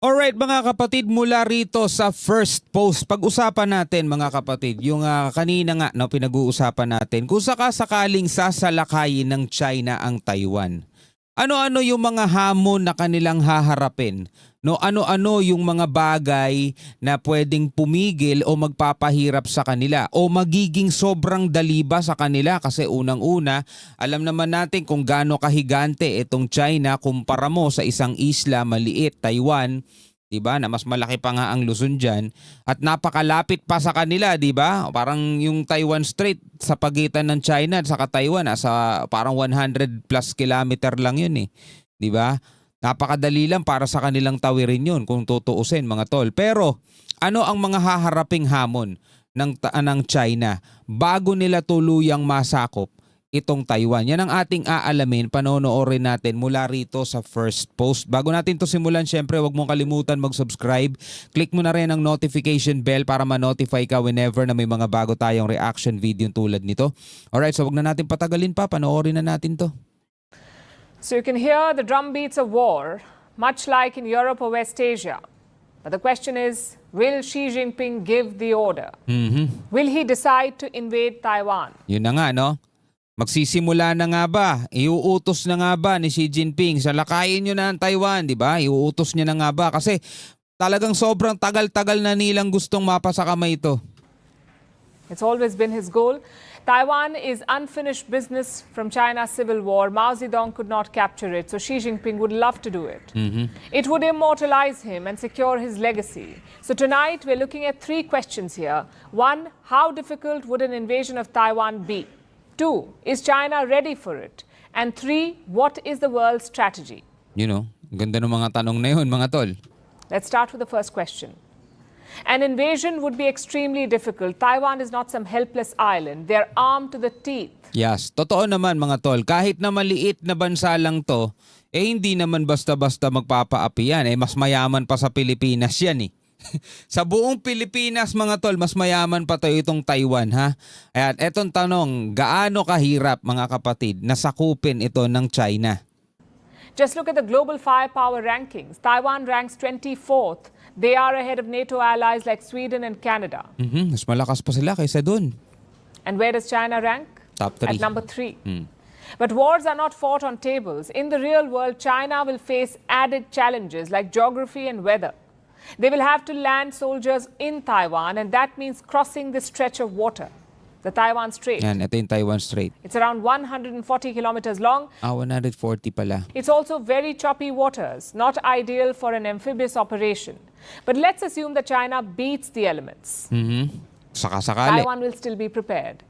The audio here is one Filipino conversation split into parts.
Alright mga kapatid, mula rito sa first post, pag-usapan natin mga kapatid, yung kanina nga no, pinag-uusapan natin, kung sakasakaling sasalakayin ng China ang Taiwan. Ano-ano yung mga hamon na kanilang haharapin? No, ano-ano yung mga bagay na pwedeng pumigil o magpapahirap sa kanila o magiging sobrang dali ba sa kanila kasi unang-una, alam naman natin kung gaano kahigante itong China kumpara mo sa isang isla maliit, Taiwan, 'di ba? Na mas malaki pa nga ang Luzon diyan at napakalapit pa sa kanila, 'di ba? Parang yung Taiwan Strait sa pagitan ng China at saka Taiwan sa parang 100 plus kilometer lang 'yun eh. 'Di ba? Napakadali lang para sa kanilang tawirin 'yun kung tutuusin mga tol. Pero ano ang mga haharaping hamon ng China bago nila tuluyang masakop itong Taiwan? Yan ang ating aalamin, panonoorin natin mula rito sa first post. Bago natin to simulan, syempre huwag mong kalimutan mag-subscribe. Click mo na rin ang notification bell para ma-notify ka whenever na may mga bago tayong reaction video tulad nito. Alright, so huwag na natin patagalin pa, panoorin na natin to. So you can hear the drumbeats of war, much like in Europe or West Asia. But the question is, will Xi Jinping give the order? Will he decide to invade Taiwan? Yun na nga, no? Magsisimula na nga ba? Iuutos na nga ba ni Xi Jinping? Salakayin nyo na ang Taiwan, di ba? Iuutos niya na nga ba? Kasi talagang sobrang tagal-tagal na nilang gustong mapasa kamay ito. It's always been his goal. Taiwan is unfinished business from China's civil war. Mao Zedong could not capture it, so Xi Jinping would love to do it. It would immortalize him and secure his legacy. So tonight we're looking at three questions here. One, how difficult would an invasion of Taiwan be? Two, is China ready for it? And three, what is the world's strategy? You know, ganda ng mga tanong na yun, mga tol. Let's start with the first question. An invasion would be extremely difficult. Taiwan is not some helpless island. They're armed to the teeth. Yes, totoo naman mga tol. Kahit na maliit na bansa lang to, hindi naman basta-basta magpapaapi yan. Mas mayaman pa sa Pilipinas yan eh. Sa buong Pilipinas mga tol, mas mayaman pa tayo itong Taiwan ha. Ayan, etong tanong, gaano kahirap mga kapatid na sakupin ito ng China? Just look at the global firepower rankings. Taiwan ranks 24th. They are ahead of NATO allies like Sweden and Canada. Mas malakas pa sila kaysa dun. And where does China rank? Top 3. At number 3. But wars are not fought on tables. In the real world, China will face added challenges like geography and weather. They will have to land soldiers in Taiwan, and that means crossing this stretch of water, the Taiwan Strait. Yan, ito yung Taiwan Strait. It's around 140 kilometers long. 140 pala. It's also very choppy waters, not ideal for an amphibious operation. But let's assume that China beats the elements. Saka-sakali. Taiwan will still be prepared.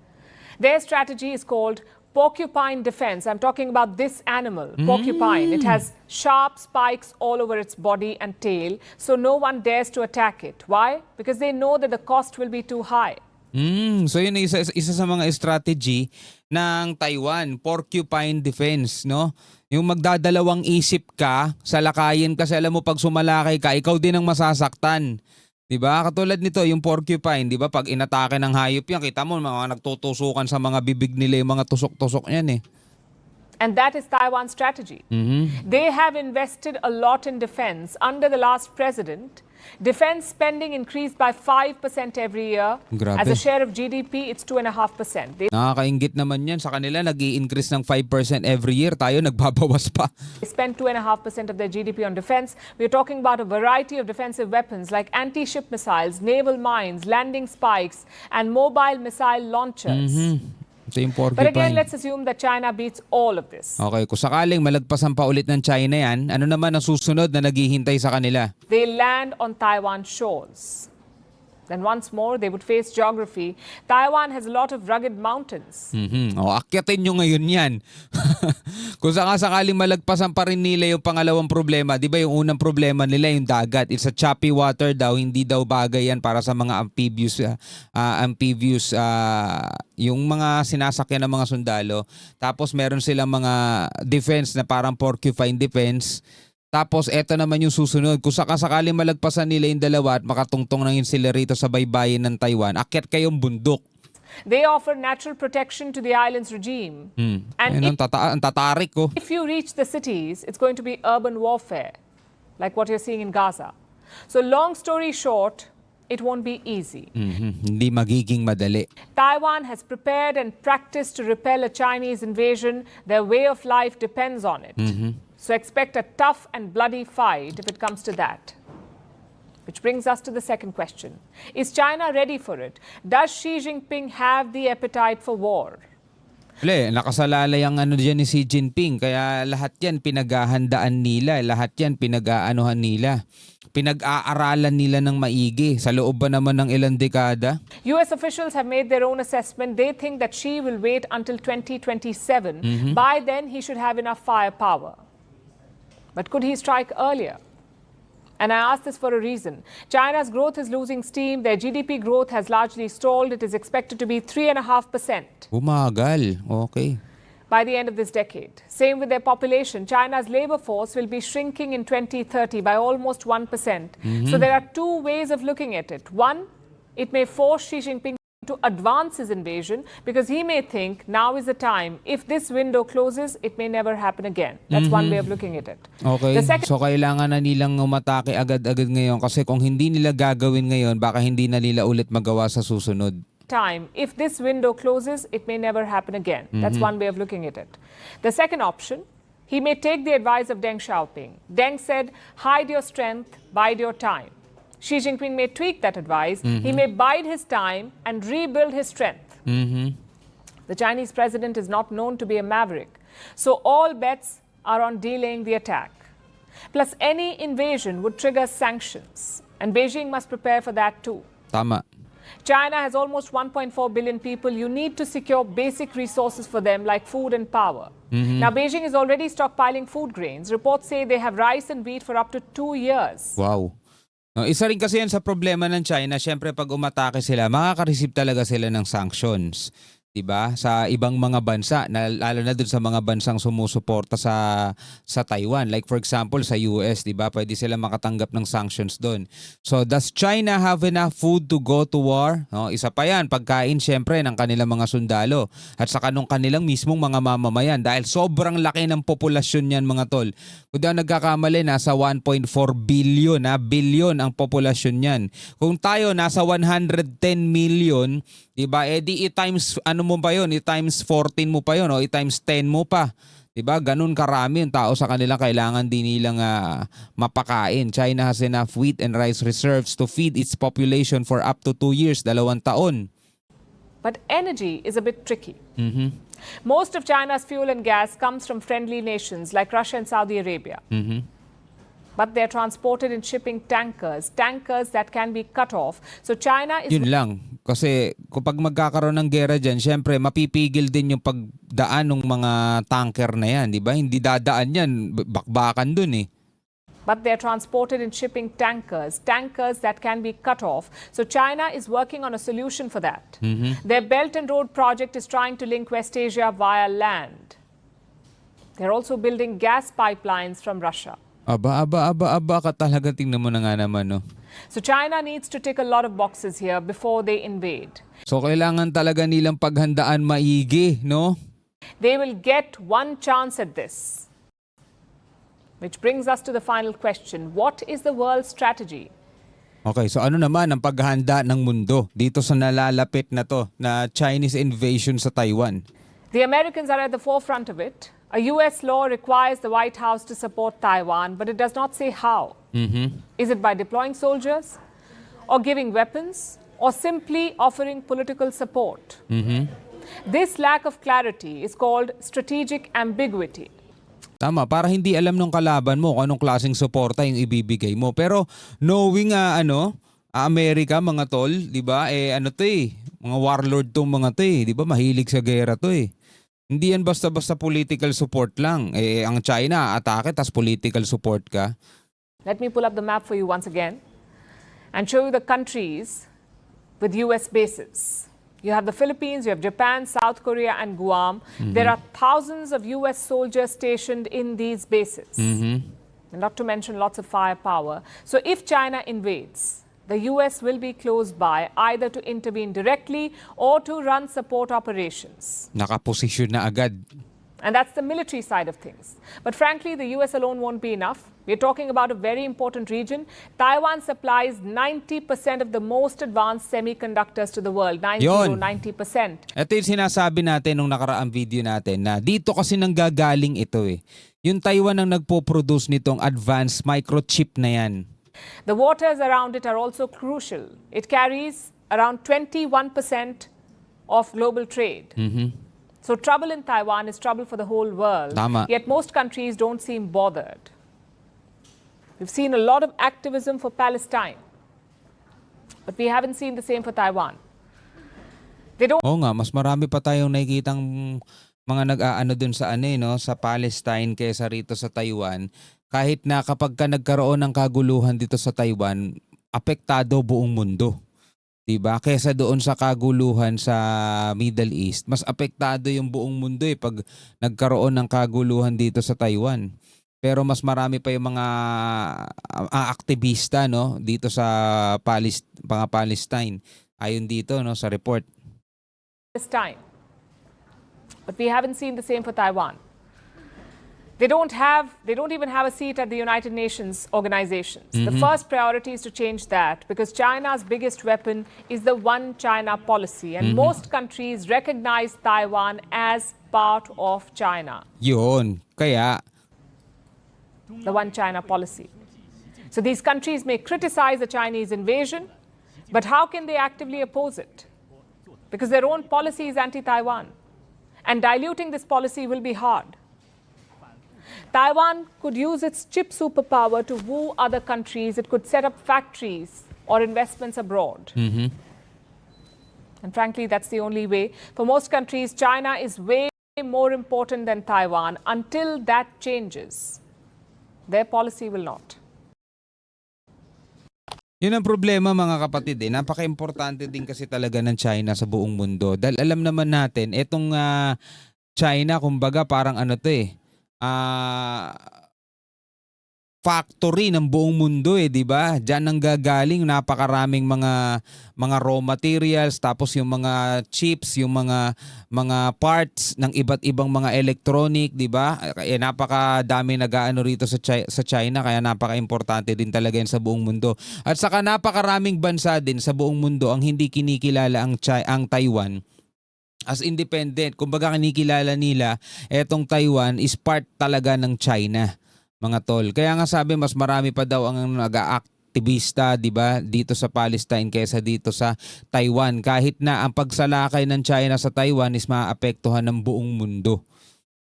Their strategy is called porcupine defense. I'm talking about this animal, porcupine. It has sharp spikes all over its body and tail, so no one dares to attack it. Why? Because they know that the cost will be too high. So yun isa sa mga strategy ng Taiwan, porcupine defense, no? Yung magdadalawang isip ka, salakayin kasi alam mo pag sumalakay ka, ikaw din ang masasaktan. 'Di ba? Katulad nito, yung porcupine, 'di ba? Pag inatake ng hayop yan, kita mo mga nagtutusukan sa mga bibig nila, yung mga tusok-tusok niyan eh. And that is Taiwan's strategy. They have invested a lot in defense. Under the last president, defense spending increased by 5% every year. Grabe. As a share of GDP, it's 2.5%. They Nakakaingit naman yan. Sa kanila, nag-i-increase ng 5% every year. Tayo, nagbabawas pa. spend 2.5% of their GDP on defense. We're talking about a variety of defensive weapons like anti-ship missiles, naval mines, landing spikes, and mobile missile launchers. Ito yung But again, porcupine. let's assume that China beats all of this. Okay, kung sakaling malagpasan pa ulit ng China yan, ano naman ang susunod na naghihintay sa kanila? They land on Taiwan shores. Then once more, they would face geography. Taiwan has a lot of rugged mountains. O, akyatin nyo ngayon yan. Kung sakaling malagpasan pa rin nila yung pangalawang problema, di ba yung unang problema nila yung dagat. It's a choppy water daw, hindi daw bagay yan para sa mga amphibious, yung mga sinasakyan ng mga sundalo. Tapos meron silang mga defense na parang porcupine defense. Tapos eto naman yung susunod. Kung sakasakaling malagpasan nila yung dalawa at makatungtong na yun sila rito sa baybayin ng Taiwan, akyat kayong bundok. They offer natural protection to the island's regime. And Ayun, ang tatarik ko. if you reach the cities, it's going to be urban warfare, like what you're seeing in Gaza. So long story short, it won't be easy. Hindi magiging madali. Taiwan has prepared and practiced to repel a Chinese invasion. Their way of life depends on it. So expect a tough and bloody fight if it comes to that. Which brings us to the second question. Is China ready for it? Does Xi Jinping have the appetite for war? Nakasalalay ang ano dyan ni Xi Jinping. Kaya lahat yan pinaghahandaan nila. Lahat yan pinag-aanuhan nila. Pinag-aaralan nila ng maigi. Sa loob ba naman ng ilang dekada? US officials have made their own assessment. They think that Xi will wait until 2027. By then, he should have enough firepower. But could he strike earlier? And I ask this for a reason. China's growth is losing steam. Their GDP growth has largely stalled. It is expected to be 3.5%. Bumagal. Okay. By the end of this decade. Same with their population. China's labor force will be shrinking in 2030 by almost 1%. So there are two ways of looking at it. One, it may force Xi Jinping to advance his invasion because he may think now is the time. If this window closes, it may never happen again. That's one way of looking at it. Okay. The second So kailangan na nilang umatake agad-agad ngayon kasi kung hindi nila gagawin ngayon, baka hindi na nila ulit magawa sa susunod. time, if this window closes, it may never happen again. That's one way of looking at it. The second option, he may take the advice of Deng Xiaoping. Deng said, hide your strength, bide your time. Xi Jinping may tweak that advice. He may bide his time and rebuild his strength. The Chinese president is not known to be a maverick. So all bets are on delaying the attack. Plus, any invasion would trigger sanctions. And Beijing must prepare for that too. Tama. China has almost 1.4 billion people. You need to secure basic resources for them like food and power. Now, Beijing is already stockpiling food grains. Reports say they have rice and wheat for up to 2 years. Wow. No, isa rin kasi yan sa problema ng China. Siyempre, pag umatake sila, makaka-receive talaga sila ng sanctions. Diba? Sa ibang mga bansa, lalo na dun sa mga bansang sumusuporta sa Taiwan. Like for example, sa US, diba? Pwede sila makatanggap ng sanctions doon. So, does China have enough food to go to war? No, isa pa yan, pagkain syempre ng kanilang mga sundalo at saka nung kanilang mismong mga mamamayan dahil sobrang laki ng populasyon yan mga tol. Kung di ako nagkakamali, nasa 1.4 billion, billion ang populasyon yan. Kung tayo nasa 110 million, diba? Di i-times ano mo pa yun? I-times 14 mo pa yun o i-times 10 mo pa. Diba? Ganun karami yung tao sa kanila kailangan din nilang mapakain. China has enough wheat and rice reserves to feed its population for up to 2 years, 2 taon. But energy is a bit tricky. Most of China's fuel and gas comes from friendly nations like Russia and Saudi Arabia. But they're transported in shipping tankers that can be cut off. So China is... Yun lang. Kasi kapag magkakaroon ng gera dyan, syempre mapipigil din yung pagdaan ng mga tanker na yan. Di ba? Hindi dadaan yan. Bakbakan dun eh. But they're transported in shipping tankers that can be cut off. So China is working on a solution for that. Their Belt and Road project is trying to link West Asia via land. They're also building gas pipelines from Russia. Aba ka talaga, tingnan mo na nga naman, no? So China needs to tick a lot of boxes here before they invade. So kailangan talaga nilang paghandaan maigi, no? They will get one chance at this. Which brings us to the final question. What is the world strategy? Okay, so ano naman ang paghahanda ng mundo dito sa nalalapit na to na Chinese invasion sa Taiwan? The Americans are at the forefront of it. A US law requires the White House to support Taiwan, but it does not say how. Is it by deploying soldiers, or giving weapons, or simply offering political support? This lack of clarity is called strategic ambiguity. Tama, para hindi alam ng kalaban mo kung anong klaseng suporta yung ibibigay mo. Pero knowing Amerika mga tol, 'di ba? Mga warlord tong mga 'to eh, 'di ba? Mahilig sa gera 'to eh. Hindi yan basta-basta political support lang. Ang China, atake, tas political support ka. Let me pull up the map for you once again and show you the countries with US bases. You have the Philippines, you have Japan, South Korea, and Guam. There are thousands of US soldiers stationed in these bases. And not to mention lots of firepower. So if China invades, the US will be close by either to intervene directly or to run support operations. Nakaposisyon na agad. And that's the military side of things. But frankly, the US alone won't be enough. We're talking about a very important region. Taiwan supplies 90% of the most advanced semiconductors to the world. 90%. Ito yung sinasabi natin nung nakaraang video natin na dito kasi nanggagaling ito eh. Yung Taiwan ang nagpo-produce nitong advanced microchip na yan. The waters around it are also crucial. It carries around 21% of global trade. So trouble in Taiwan is trouble for the whole world. Tama. Yet most countries don't seem bothered. We've seen a lot of activism for Palestine. But we haven't seen the same for Taiwan. They don't Oo nga, mas marami pa tayong nakikitang mga nag-aano dun sa no, sa Palestine kaysa rito sa Taiwan. Kahit na kapag ka nagkaroon ng kaguluhan dito sa Taiwan, apektado buong mundo. Diba? Kesa doon sa kaguluhan sa Middle East, mas apektado yung buong mundo pag nagkaroon ng kaguluhan dito sa Taiwan. Pero mas marami pa yung mga aktivista no dito sa Palestine. Ayon dito no sa report. Palestine. But we haven't seen the same for Taiwan. They don't even have a seat at the United Nations organizations. The first priority is to change that because China's biggest weapon is the One China policy. And most countries recognize Taiwan as part of China. Yun. Kaya The One China policy. So these countries may criticize the Chinese invasion, but how can they actively oppose it? Because their own policy is anti-Taiwan. And diluting this policy will be hard. Taiwan could use its chip superpower to woo other countries. It could set up factories or investments abroad. And frankly, that's the only way. For most countries, China is way more important than Taiwan. Until that changes, their policy will not. yun ang problema mga kapatid Napaka-importante din kasi talaga ng China sa buong mundo. Dahil alam naman natin, etong China, kumbaga parang factory ng buong mundo di ba? Diyan nang gagaling napakaraming mga raw materials, tapos yung mga chips, yung mga parts ng iba't ibang mga electronic, di ba? Napakadami nag-aano rito sa China, kaya napaka-importante din talaga yan sa buong mundo. At saka napakaraming bansa din sa buong mundo ang hindi kinikilala ang Taiwan as independent. Kumbaga kinikilala nila etong Taiwan is part talaga ng China, mga tol. Kaya nga sabi mas marami pa daw ang nag-aaktivista, 'di ba, dito sa Palestine kaysa dito sa Taiwan. Kahit na ang pagsalakay ng China sa Taiwan is maapektuhan ng buong mundo.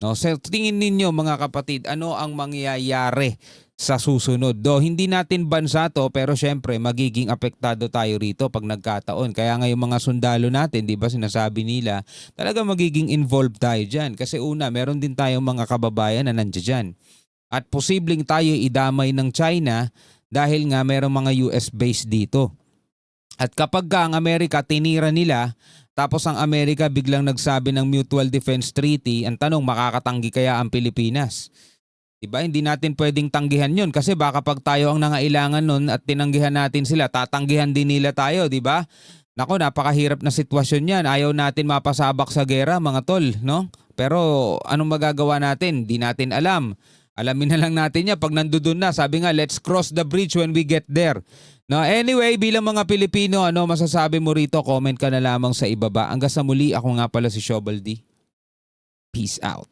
No, so tingin ninyo mga kapatid, ano ang mangyayari sa susunod? Do hindi natin bansa to, pero syempre magiging apektado tayo rito pag nagkataon. Kaya nga yung mga sundalo natin, 'di ba, sinasabi nila, talaga magiging involved tayo diyan kasi una, meron din tayong mga kababayan na nandiyan. At posibleng tayo idamay ng China dahil nga merong mga US base dito. At kapag ang Amerika tinira nila, tapos ang Amerika biglang nagsabi ng Mutual Defense Treaty, ang tanong, makakatanggi kaya ang Pilipinas? Diba? Hindi natin pwedeng tanggihan yun kasi baka pag tayo ang nangailangan nun at tinanggihan natin sila, tatanggihan din nila tayo, diba? Nako, napakahirap na sitwasyon yan. Ayaw natin mapasabak sa gera, mga tol, no? Pero anong magagawa natin? Di natin alam. Alamin na lang natin yan pag nandoon na. Sabi nga, let's cross the bridge when we get there. No, anyway, bilang mga Pilipino, ano masasabi mo rito? Comment ka na lamang sa ibaba. Hanggang sa muli, ako nga pala si Shobal D. Peace out.